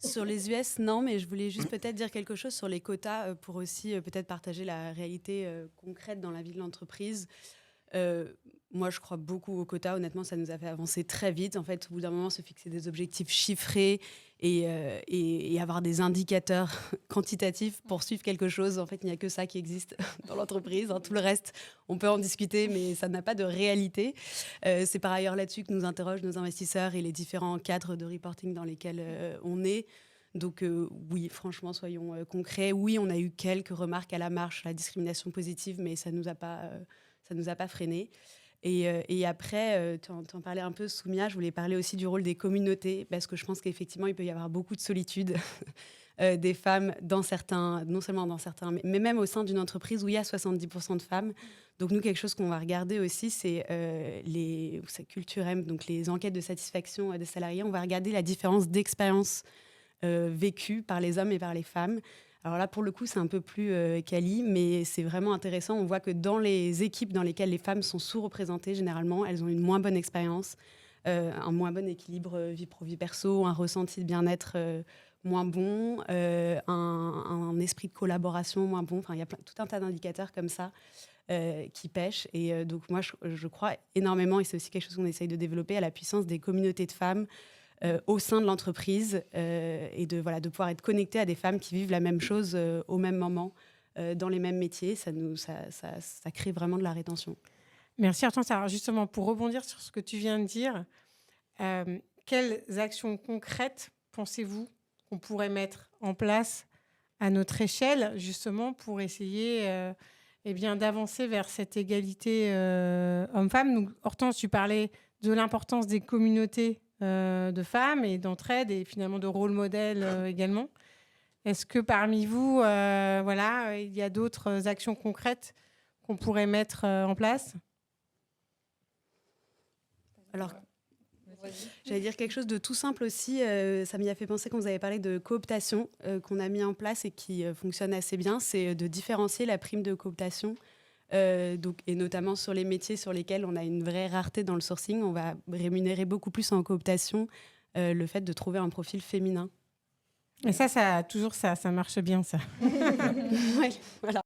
Sur les US, non, mais je voulais juste peut-être dire quelque chose sur les quotas pour aussi peut-être partager la réalité concrète dans la vie de l'entreprise. Euh, Moi, je crois beaucoup aux quotas. Honnêtement, ça nous a fait avancer très vite. En fait, au bout d'un moment, se fixer des objectifs chiffrés et avoir des indicateurs quantitatifs pour suivre quelque chose. En fait, il n'y a que ça qui existe dans l'entreprise. Hein. Tout le reste, on peut en discuter, mais ça n'a pas de réalité. C'est par ailleurs là-dessus que nous interrogent nos investisseurs et les différents cadres de reporting dans lesquels on est. Donc oui, franchement, soyons concrets. Oui, on a eu quelques remarques à la marche sur la discrimination positive, mais ça nous a pas freiné. Et après, tu en parlais un peu, Soumia, je voulais parler aussi du rôle des communautés, parce que je pense qu'effectivement, il peut y avoir beaucoup de solitude des femmes, non seulement dans certains, mais même au sein d'une entreprise où il y a 70% de femmes. Donc nous, quelque chose qu'on va regarder aussi, c'est c'est Culture M, donc les enquêtes de satisfaction des salariés. On va regarder la différence d'expérience vécue par les hommes et par les femmes. Alors là, pour le coup, c'est un peu plus quali, mais c'est vraiment intéressant. On voit que dans les équipes dans lesquelles les femmes sont sous-représentées, généralement, elles ont une moins bonne expérience, un moins bon équilibre vie pro-vie perso, un ressenti de bien-être moins bon, un esprit de collaboration moins bon. Enfin, il y a tout un tas d'indicateurs comme ça qui pêchent. Et donc, moi, je crois énormément, et c'est aussi quelque chose qu'on essaye de développer, à la puissance des communautés de femmes au sein de l'entreprise et de pouvoir être connecté à des femmes qui vivent la même chose au même moment, dans les mêmes métiers. Ça crée vraiment de la rétention. Merci Hortense. Alors justement, pour rebondir sur ce que tu viens de dire, quelles actions concrètes pensez-vous qu'on pourrait mettre en place à notre échelle, justement, pour essayer d'avancer vers cette égalité homme-femme? Donc, Hortense, tu parlais de l'importance des communautés de femmes et d'entraide et finalement de rôle modèle également. Est-ce que parmi vous, il y a d'autres actions concrètes qu'on pourrait mettre en place? Alors, j'allais dire quelque chose de tout simple aussi. Ça m'y a fait penser quand vous avez parlé de cooptation qu'on a mis en place et qui fonctionne assez bien. C'est de différencier la prime de cooptation. Et notamment sur les métiers sur lesquels on a une vraie rareté dans le sourcing, on va rémunérer beaucoup plus en cooptation le fait de trouver un profil féminin. Et ça marche bien, ça. Ouais, voilà.